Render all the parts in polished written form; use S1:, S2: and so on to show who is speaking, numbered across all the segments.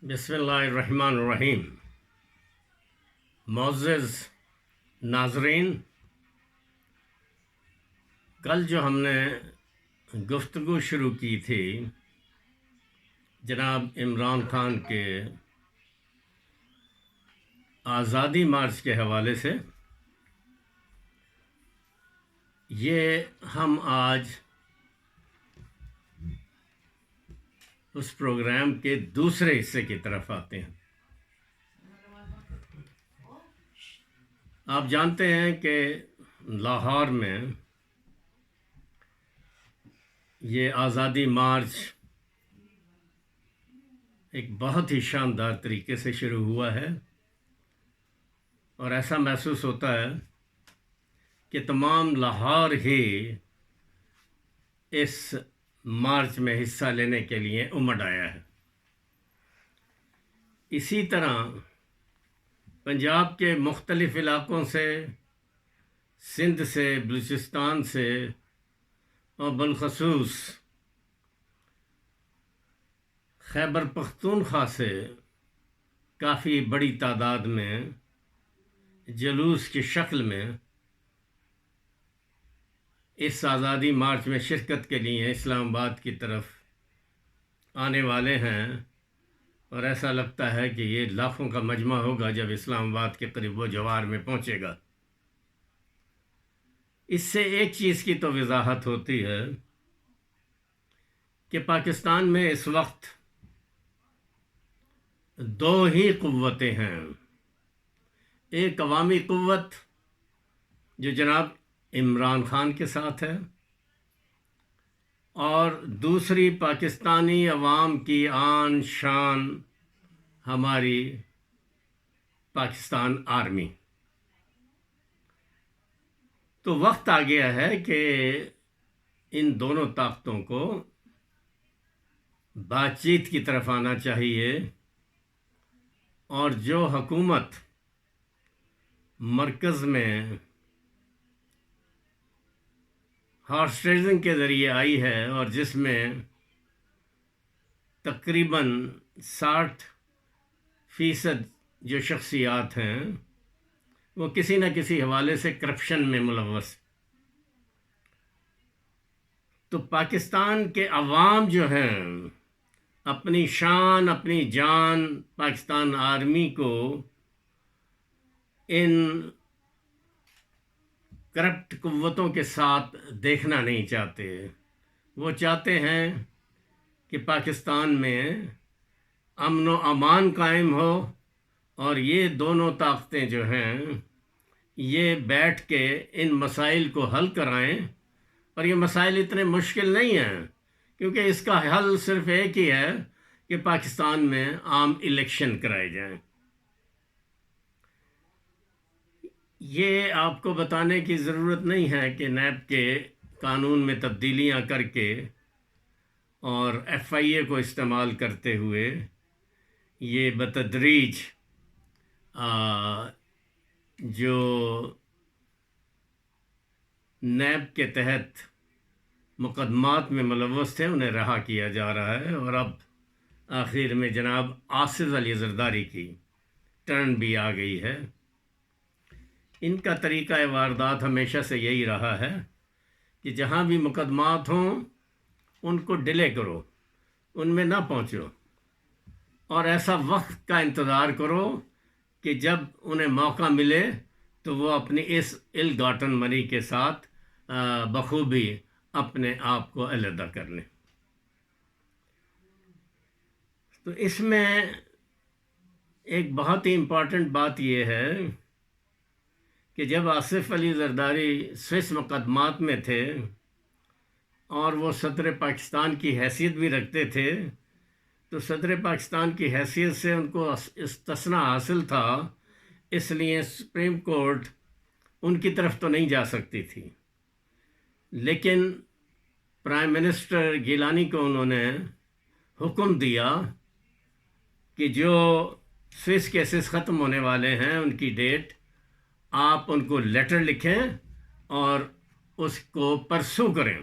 S1: بسم اللہ الرحمن الرحیم۔ معزز ناظرین، کل جو ہم نے گفتگو شروع کی تھی جناب عمران خان کے آزادی مارچ کے حوالے سے، یہ ہم آج اس پروگرام کے دوسرے حصے کی طرف آتے ہیں۔ آپ جانتے ہیں کہ لاہور میں یہ آزادی مارچ ایک بہت ہی شاندار طریقے سے شروع ہوا ہے، اور ایسا محسوس ہوتا ہے کہ تمام لاہور ہی اس مارچ میں حصہ لینے کے لیے امڈ آیا ہے۔ اسی طرح پنجاب کے مختلف علاقوں سے، سندھ سے، بلوچستان سے اور بالخصوص خیبر پختونخوا سے کافی بڑی تعداد میں جلوس کی شکل میں اس آزادی مارچ میں شرکت کے لیے اسلام آباد کی طرف آنے والے ہیں، اور ایسا لگتا ہے کہ یہ لاکھوں کا مجمع ہوگا جب اسلام آباد کے قریب و جوار میں پہنچے گا۔ اس سے ایک چیز کی تو وضاحت ہوتی ہے کہ پاکستان میں اس وقت دو ہی قوتیں ہیں، ایک عوامی قوت جو جناب عمران خان کے ساتھ ہے، اور دوسری پاکستانی عوام کی آن شان ہماری پاکستان آرمی۔ تو وقت آ گیا ہے کہ ان دونوں طاقتوں کو بات چیت کی طرف آنا چاہیے، اور جو حکومت مرکز میں ہارس ٹریڈنگ کے ذریعے آئی ہے، اور جس میں تقریباً 60% جو شخصیات ہیں وہ کسی نہ کسی حوالے سے کرپشن میں ملوث، تو پاکستان کے عوام جو ہیں اپنی شان، اپنی جان پاکستان آرمی کو ان کرپٹ قوتوں کے ساتھ دیکھنا نہیں چاہتے۔ وہ چاہتے ہیں کہ پاکستان میں امن و امان قائم ہو، اور یہ دونوں طاقتیں جو ہیں یہ بیٹھ کے ان مسائل کو حل کرائیں، اور یہ مسائل اتنے مشکل نہیں ہیں، کیونکہ اس کا حل صرف ایک ہی ہے کہ پاکستان میں عام الیکشن کرائے جائیں۔ یہ آپ کو بتانے کی ضرورت نہیں ہے کہ نیب کے قانون میں تبدیلیاں کر کے اور ایف آئی اے کو استعمال کرتے ہوئے یہ بتدریج جو نیب کے تحت مقدمات میں ملوث تھے انہیں رہا کیا جا رہا ہے، اور اب آخر میں جناب آصف علی زرداری کی ٹرن بھی آ گئی ہے۔ ان کا طریقہ واردات ہمیشہ سے یہی رہا ہے کہ جہاں بھی مقدمات ہوں ان کو ڈیلے کرو، ان میں نہ پہنچو، اور ایسا وقت کا انتظار کرو کہ جب انہیں موقع ملے تو وہ اپنی اس ال گاٹن منی کے ساتھ بخوبی اپنے آپ کو علیحدہ کر لیں۔ تو اس میں ایک بہت ہی امپورٹنٹ بات یہ ہے کہ جب آصف علی زرداری سوئس مقدمات میں تھے اور وہ صدر پاکستان کی حیثیت بھی رکھتے تھے، تو صدر پاکستان کی حیثیت سے ان کو استثناء حاصل تھا، اس لیے سپریم کورٹ ان کی طرف تو نہیں جا سکتی تھی، لیکن پرائم منسٹر گیلانی کو انہوں نے حکم دیا کہ جو سوئس کیسز ختم ہونے والے ہیں ان کی ڈیٹ آپ ان کو لیٹر لکھیں اور اس کو پرسو کریں،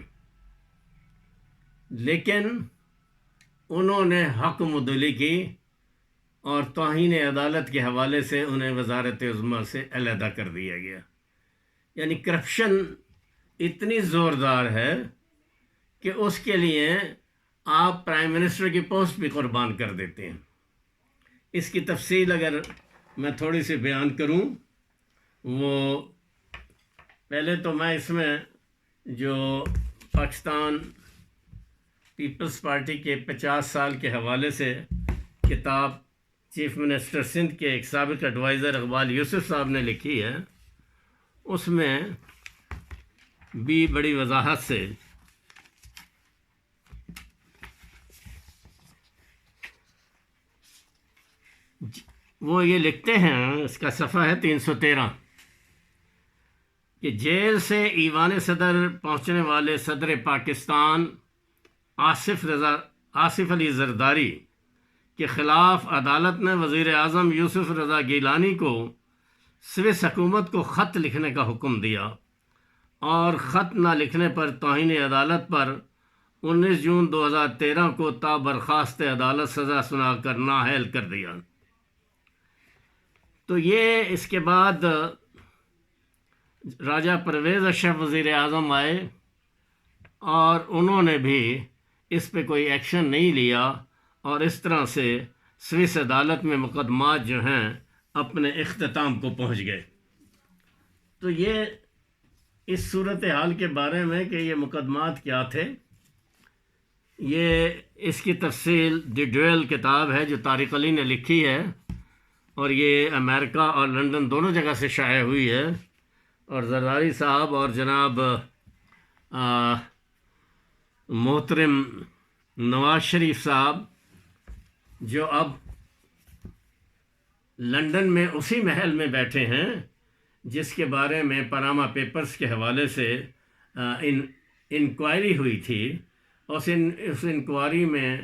S1: لیکن انہوں نے حق مدلی کی اور توہین عدالت کے حوالے سے انہیں وزارت عظمیٰ سے علیحدہ کر دیا گیا. یعنی کرپشن اتنی زوردار ہے کہ اس کے لیے آپ پرائم منسٹر کی پوسٹ بھی قربان کر دیتے ہیں. اس کی تفصیل اگر میں تھوڑی سی بیان کروں، وہ پہلے تو میں اس میں جو پاکستان پیپلز پارٹی کے 50 سال کے حوالے سے کتاب چیف منسٹر سندھ کے ایک سابق ایڈوائزر اقبال یوسف صاحب نے لکھی ہے، اس میں بھی بڑی وضاحت سے وہ یہ لکھتے ہیں، اس کا صفحہ ہے 313، کہ جیل سے ایوان صدر پہنچنے والے صدر پاکستان آصف علی زرداری کے خلاف عدالت نے وزیر اعظم یوسف رضا گیلانی کو سوئس حکومت کو خط لکھنے کا حکم دیا، اور خط نہ لکھنے پر توہین عدالت پر 19 جون 2013 کو تا برخاست عدالت سزا سنا کر نااہل کر دیا. تو یہ اس کے بعد راجہ پرویز اشرف وزیر اعظم آئے اور انہوں نے بھی اس پہ کوئی ایکشن نہیں لیا، اور اس طرح سے سوئس عدالت میں مقدمات جو ہیں اپنے اختتام کو پہنچ گئے. تو یہ اس صورتحال کے بارے میں کہ یہ مقدمات کیا تھے، یہ اس کی تفصیل دی ڈویل کتاب ہے جو طارق علی نے لکھی ہے، اور یہ امریکہ اور لندن دونوں جگہ سے شائع ہوئی ہے. اور زرداری صاحب اور جناب محترم نواز شریف صاحب جو اب لندن میں اسی محل میں بیٹھے ہیں جس کے بارے میں پاناما پیپرز کے حوالے سے انکوائری ہوئی تھی، اس انکوائری میں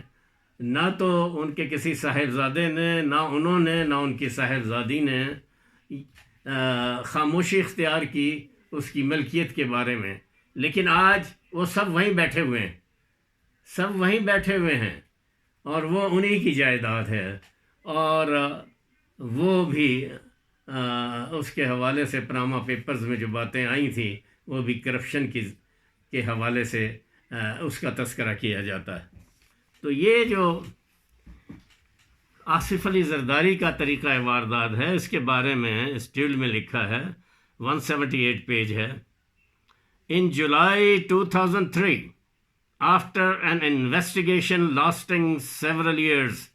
S1: نہ تو ان کے کسی صاحبزادے نے، نہ انہوں نے، نہ ان کی صاحبزادی نے خاموشی اختیار کی اس کی ملکیت کے بارے میں. لیکن آج وہ سب وہیں بیٹھے ہوئے ہیں، سب وہیں بیٹھے ہوئے ہیں، اور وہ انہی کی جائیداد ہے. اور وہ بھی اس کے حوالے سے پاناما پیپرز میں جو باتیں آئی تھیں وہ بھی کرپشن کے حوالے سے اس کا تذکرہ کیا جاتا ہے. تو یہ جو آصف علی زرداری کا طریقہ واردات ہے، اس کے بارے میں اس ڈیول میں لکھا ہے، 178 پیج ہے. In July 2003, after an investigation lasting several years,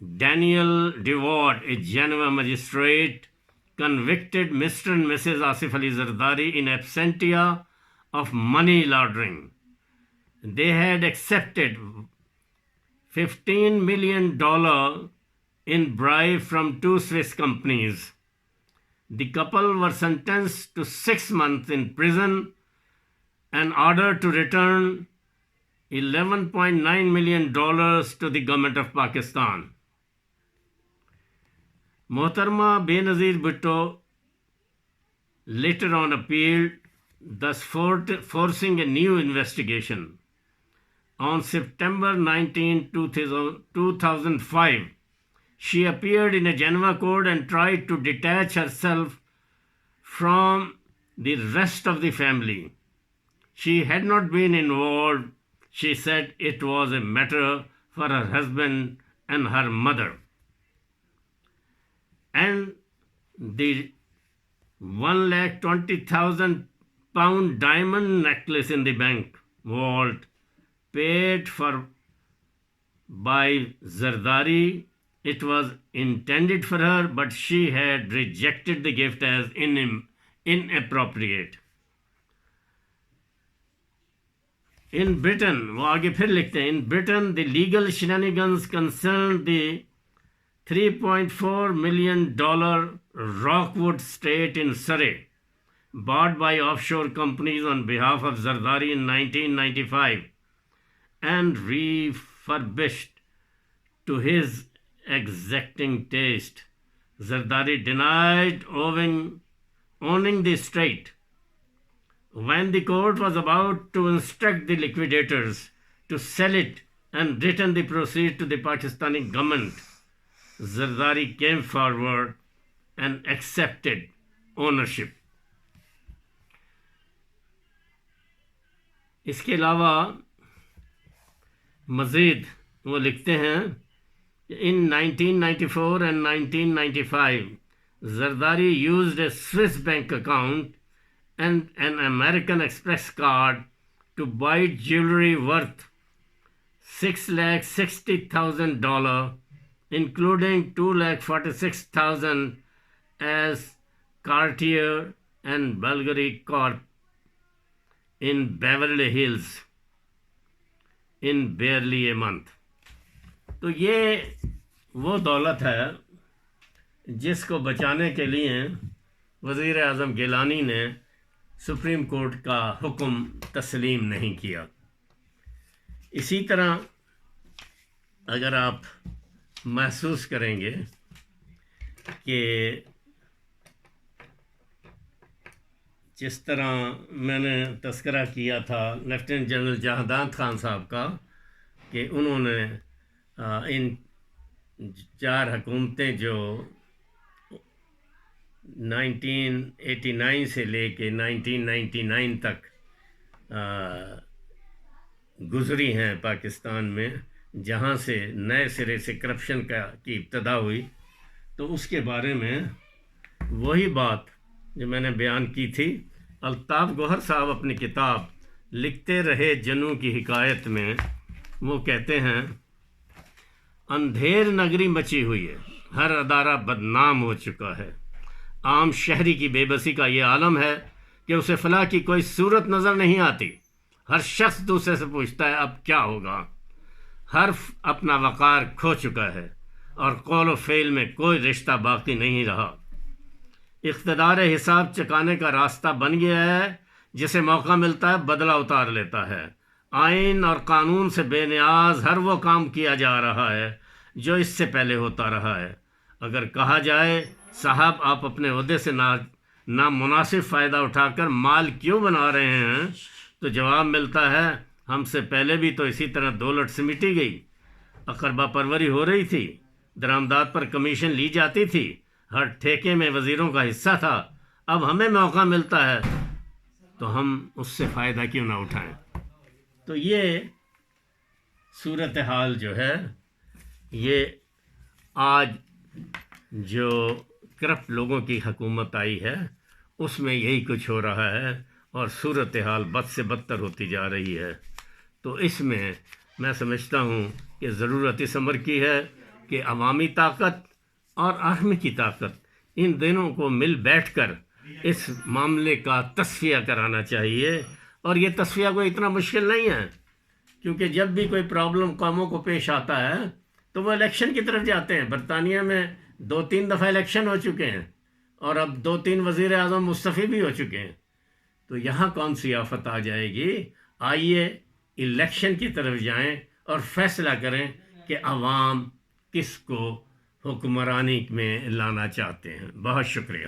S1: Daniel DeWard, a Geneva magistrate, convicted Mr. and Mrs. Asif Ali Zardari in absentia of money laundering. They had accepted $15 million in bribe from 2 Swiss companies. The couple were sentenced to 6 months in prison and ordered to return $11.9 million to the government of Pakistan. Mohtarma Benazir Bhutto later on appealed, thus forcing a new investigation. On September 19, 2005, she appeared in a Geneva court and tried to detach herself from the rest of the family. She had not been involved. She said it was a matter for her husband and her mother. And the £120,000 diamond necklace in the bank vault paid for by Zardari, it was intended for her, but she had rejected the gift as inappropriate. In Britain, وہ آگے پھر لکھتے ہیں, in Britain, the legal shenanigans concerned the $3.4 million Rockwood estate in Surrey, bought by offshore companies on behalf of Zardari in 1995 and refurbished to his exacting taste. Zardari denied owning the estate. When the court was about to instruct the liquidators to sell it and returned the proceeds to the Pakistani government. Zardari came forward and accepted ownership. اس کے علاوہ مزید وہ لکھتے ہیں کہ in 1994 and 1995 Zardari used a Swiss bank account and an American Express card to buy jewelry worth $660,000, including $246,000 as Cartier and Bulgari Corp in Beverly Hills in barely a month. تو یہ وہ دولت ہے جس کو بچانے کے لیے وزیر اعظم گیلانی نے سپریم کورٹ کا حکم تسلیم نہیں کیا. اسی طرح اگر آپ محسوس کریں گے کہ جس طرح میں نے تذکرہ کیا تھا لیفٹیننٹ جنرل جہادات خان صاحب کا کہ انہوں نے ان 4 حکومتیں جو 1989 سے لے کے 1999 تک گزری ہیں پاکستان میں، جہاں سے نئے سرے سے کرپشن کی ابتدا ہوئی، تو اس کے بارے میں وہی بات جو میں نے بیان کی تھی. الطاف گوہر صاحب اپنی کتاب لکھتے رہے جنوں کی حکایت میں وہ کہتے ہیں اندھیر نگری مچی ہوئی ہے، ہر ادارہ بدنام ہو چکا ہے، عام شہری کی بے بسی کا یہ عالم ہے کہ اسے فلاح کی کوئی صورت نظر نہیں آتی، ہر شخص دوسرے سے پوچھتا ہے اب کیا ہوگا، حرف اپنا وقار کھو چکا ہے اور قول و فعل میں کوئی رشتہ باقی نہیں رہا، اقتدار حساب چکانے کا راستہ بن گیا ہے، جسے موقع ملتا ہے بدلہ اتار لیتا ہے، آئین اور قانون سے بے نیاز ہر وہ کام کیا جا رہا ہے جو اس سے پہلے ہوتا رہا ہے. اگر کہا جائے صاحب آپ اپنے عہدے سے نامناسب فائدہ اٹھا کر مال کیوں بنا رہے ہیں، تو جواب ملتا ہے ہم سے پہلے بھی تو اسی طرح دولت سمیٹی گئی، اقربا پروری ہو رہی تھی، درآمدات پر کمیشن لی جاتی تھی، ہر ٹھیکے میں وزیروں کا حصہ تھا، اب ہمیں موقع ملتا ہے تو ہم اس سے فائدہ کیوں نہ اٹھائیں. تو یہ صورتحال جو ہے یہ آج جو کرپٹ لوگوں کی حکومت آئی ہے اس میں یہی کچھ ہو رہا ہے اور صورتحال بد سے بدتر ہوتی جا رہی ہے. تو اس میں میں سمجھتا ہوں کہ ضرورت اس امر کی ہے کہ عوامی طاقت اور عوامی کی طاقت ان دونوں کو مل بیٹھ کر اس معاملے کا تصفیہ کرانا چاہیے. اور یہ تصفیہ کوئی اتنا مشکل نہیں ہے، کیونکہ جب بھی کوئی پرابلم قوموں کو پیش آتا ہے تو وہ الیکشن کی طرف جاتے ہیں. برطانیہ میں 2-3 دفعہ الیکشن ہو چکے ہیں اور اب 2-3 وزیر اعظم مستعفی بھی ہو چکے ہیں. تو یہاں کون سی آفت آ جائے گی؟ آئیے الیکشن کی طرف جائیں اور فیصلہ کریں کہ عوام کس کو حکمرانی میں لانا چاہتے ہیں. بہت شکریہ.